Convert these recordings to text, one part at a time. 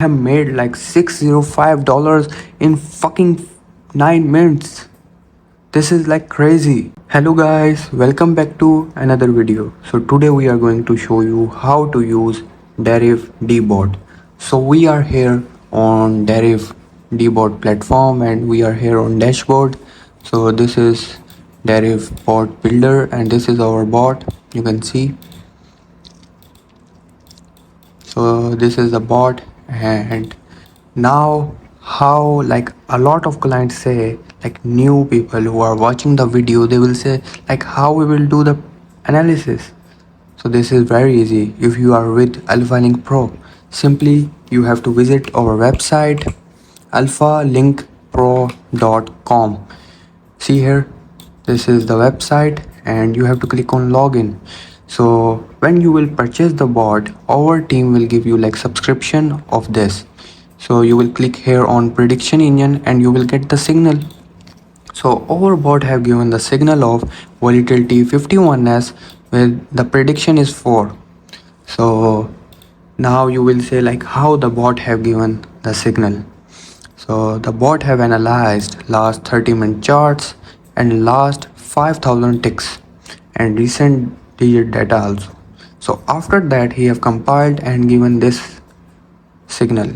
have made like $605 in fucking 9 minutes. This is like crazy. Hello guys, welcome back to another video. So today we are going to show you how to use Deriv Bot. So we are here on Deriv Bot platform and we are here on dashboard. So this is Deriv Bot Builder and this is our bot. You can see. So this is the bot, and now how like a lot of clients say, like new people who are watching the video, they will say like how we will do the analysis. So this is very easy. If you are with AlphaLink Pro, simply you have to visit our website alphalinkpro.com. See here, this is the website and you have to click on login. So when you will purchase the bot, our team will give you like subscription of this. So you will click here on prediction engine and you will get the signal. So our bot have given the signal of volatility 51s with the prediction is 4. So now you will say like how the bot have given the signal. So the bot have analyzed last 30-minute charts and last 5000 ticks and recent digit data also. So after that he have compiled and given this signal.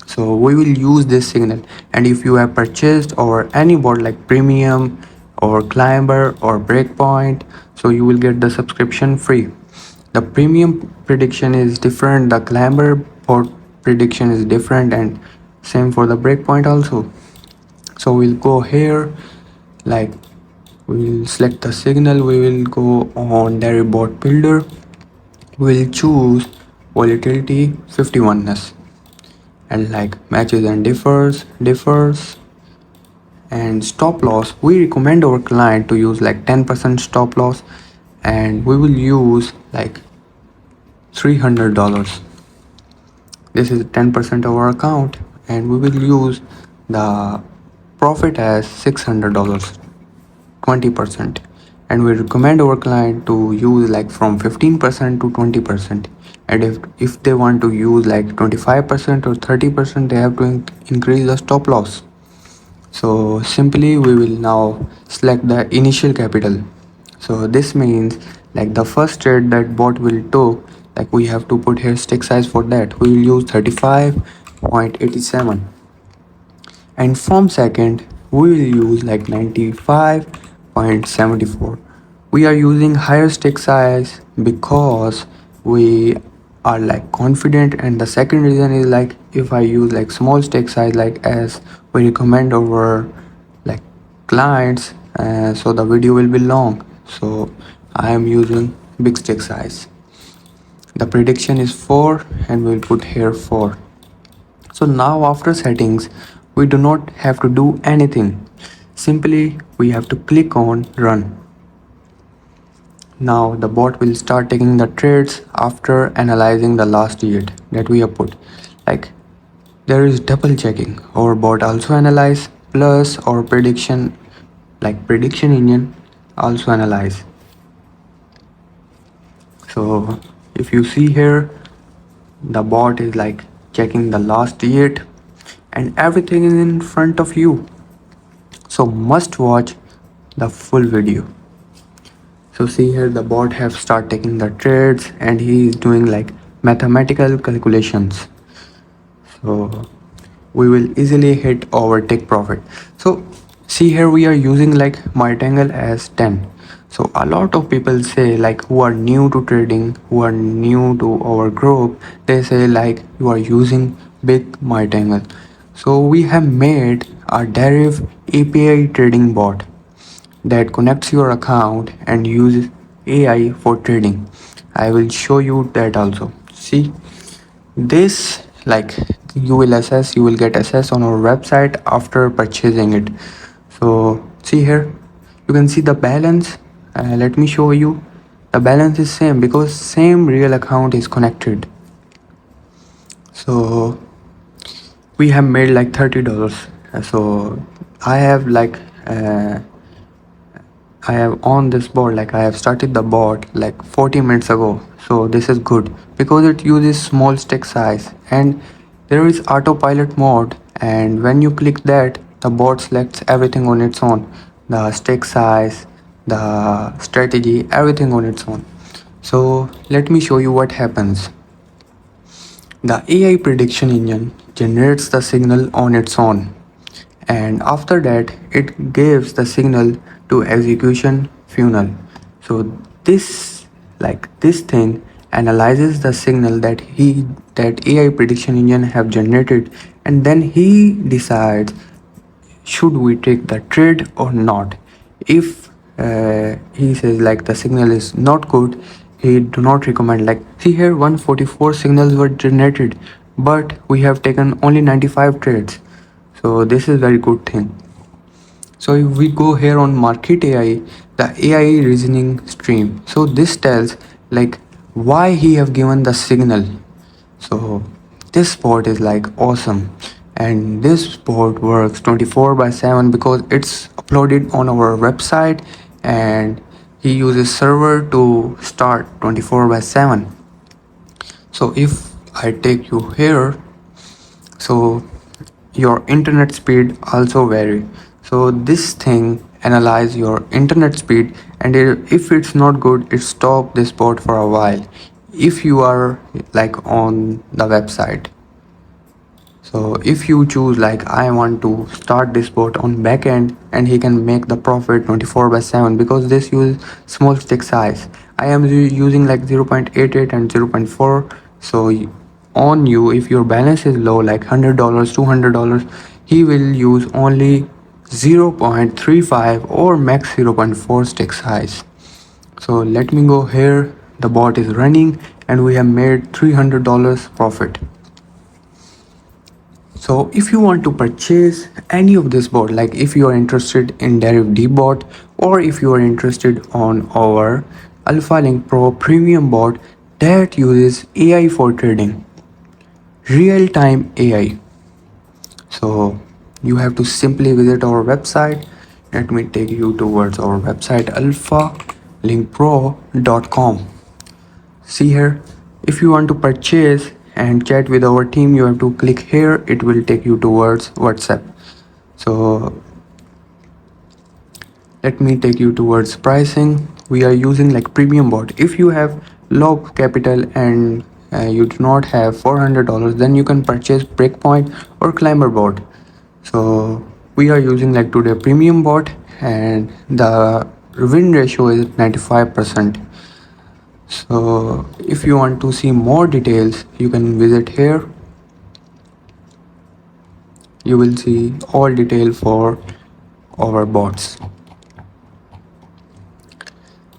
So we will use this signal, and if you have purchased or any bot like premium or climber or breakpoint, so you will get the subscription free. The premium prediction is different, the climber bot prediction is different, and same for the breakpoint also. So we'll go here, like we'll select the signal, we will go on Deriv Bot Builder, we'll choose volatility 51ness and like matches and differs and stop loss. We recommend our client to use like 10% stop loss, and we will use like $300. This is 10% of our account, and we will use the profit as $600, 20%. And we recommend our client to use like from 15% to 20%. And if they want to use like 25% or 30%, they have to increase the stop loss. So simply we will now select the initial capital. So this means like the first trade that bot will do, like we have to put here stick size. For that we will use 35.87, and from second we will use like 95.74. We are using higher stick size because we are like confident, and the second reason is like if I use like small stick size, like as we recommend our like clients, so the video will be long, so I am using big stick size. The prediction is 4 and we'll put here 4. So now after settings we do not have to do anything, simply we have to click on run. Now the bot will start taking the trades after analyzing the last digit that we have put. Like there is double checking. Our bot also analyze, plus our prediction, like prediction engine also analyze. So if you see here, the bot is like checking the last digit and everything is in front of you. So must watch the full video. So see here, the bot have start taking the trades and he is doing like mathematical calculations. So we will easily hit our take profit. So see here, we are using like martingale as 10. So a lot of people say like who are new to trading, who are new to our group, they say like you are using big martingale. So we have made a Deriv API trading bot that connects your account and uses AI for trading. I will show you that also. See this, like you will get access on our website after purchasing it. So see here, you can see the balance. Let me show you. The balance is same because same real account is connected. So we have made like $30. So I have like I have on this bot, like I have started the bot like 40 minutes ago. So this is good because it uses small stick size and There is autopilot mode, and when you click that, the bot selects everything on its own, the stake size, the strategy, everything on its own. So let me show you what happens. The AI prediction engine generates the signal on its own, and after that it gives the signal to execution funnel. So this thing analyzes the signal that AI prediction engine have generated, and then he decides should we take the trade or not. If he says like the signal is not good, he do not recommend. Like, see here, 144 signals were generated, but we have taken only 95 trades, so this is very good thing. So if we go here on market AI, the AI reasoning stream, so this tells like why he have given the signal. So this bot is like awesome, and this bot works 24 by 7 because it's uploaded on our website, and he uses server to start 24 by 7. So if I take you here, so your internet speed also vary. So this thing analyze your internet speed, and if it's not good, it stop this bot for a while if you are like on the website. So if you choose like I want to start this bot on backend, and he can make the profit 24 by 7 because this use small stick size. I am using like 0.88 and 0.4. So on you, if your balance is low like $100, $200, he will use only 0.35 or max 0.4 stick size. So let me go here. The bot is running and we have made $300 profit. So if you want to purchase any of this bot, like if you are interested in Deriv Bot, or if you are interested on our AlphaLink Pro Premium bot that uses AI for trading, real-time AI. So you have to simply visit our website. Let me take you towards our website, alphalinkpro.com. See here, if you want to purchase and chat with our team, you have to click here. It will take you towards WhatsApp. So let me take you towards pricing. We are using like premium bot. If you have low capital and you do not have $400, then you can purchase breakpoint or climber bot. So we are using like today premium bot, and the win ratio is 95%. So if you want to see more details, you can visit here. You will see all detail for our bots.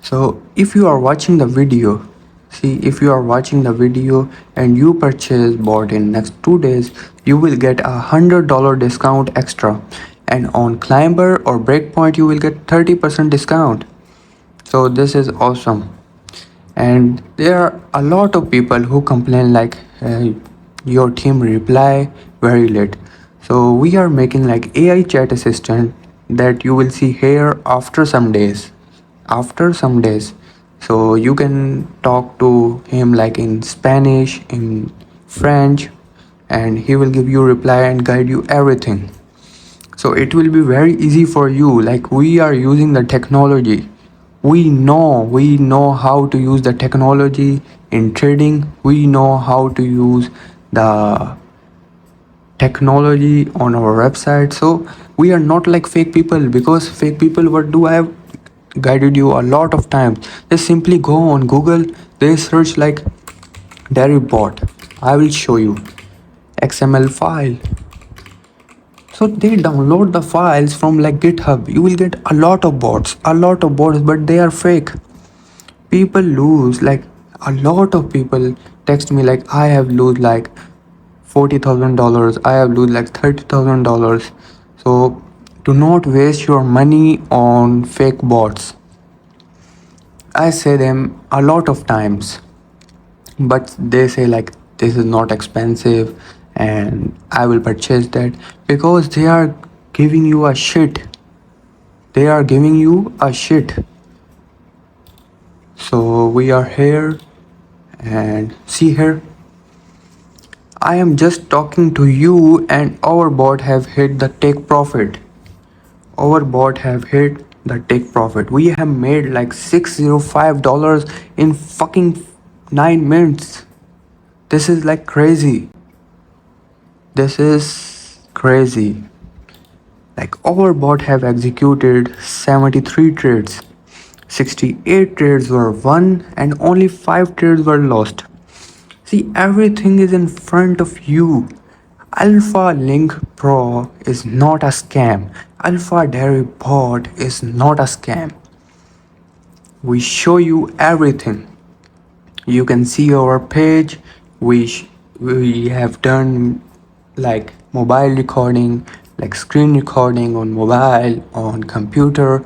So if you are watching the video, if you are watching the video and you purchase bot in next 2 days, you will get $100 discount extra, and on climber or breakpoint you will get 30% discount. So this is awesome. And there are a lot of people who complain like your team reply very late. So we are making like AI chat assistant that you will see here after some days. So you can talk to him like in Spanish, in French, and he will give you reply and guide you everything. So it will be very easy for you. Like, we are using the technology. We know how to use the technology in trading. We know how to use the technology on our website. So we are not like fake people, because fake people, what do I have guided you a lot of times? They simply go on Google, they search like Deriv Bot. I will show you XML file. So they download the files from like GitHub. You will get a lot of bots, but they are fake. People lose like a lot of people text me like I have lose like $40,000. I have lose like $30,000. So do not waste your money on fake bots. I say them a lot of times, but they say like this is not expensive and I will purchase that, because they are giving you a shit. So we are here, and see here, I am just talking to you and our bot have hit the take profit. Our bot have hit the take profit. We have made like $605 in fucking 9 minutes. This is like crazy. This is crazy. Like our bot have executed 73 trades. 68 trades were won and only 5 trades were lost. See, everything is in front of you. AlphaLink Pro is not a scam. Deriv Bot is not a scam. We show you everything. You can see our page. We have done like mobile recording, like screen recording on mobile, on computer,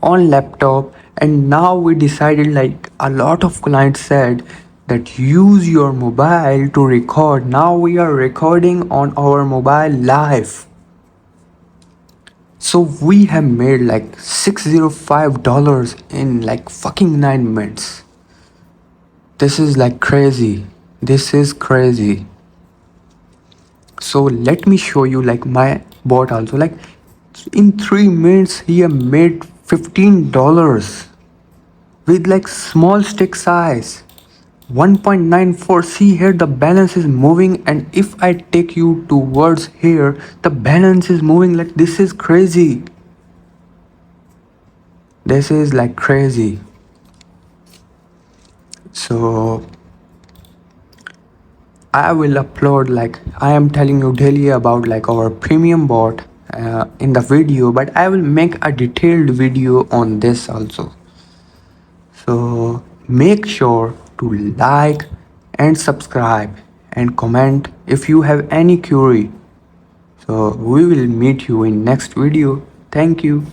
on laptop, and now we decided, like a lot of clients said, that use your mobile to record. Now we are recording on our mobile live. So we have made like $605 in like fucking 9 minutes. This is like crazy. This is crazy. So let me show you like my bot also. Like in 3 minutes he have made $15 with like small stick size. 1.94. See here, the balance is moving, and if I take you towards here, the balance is moving. Like this is crazy. This is like crazy. So I will upload, like I am telling you daily about like our premium bot in the video, but I will make a detailed video on this also. So make sure to like and subscribe and comment if you have any query. So we will meet you in next video. Thank you.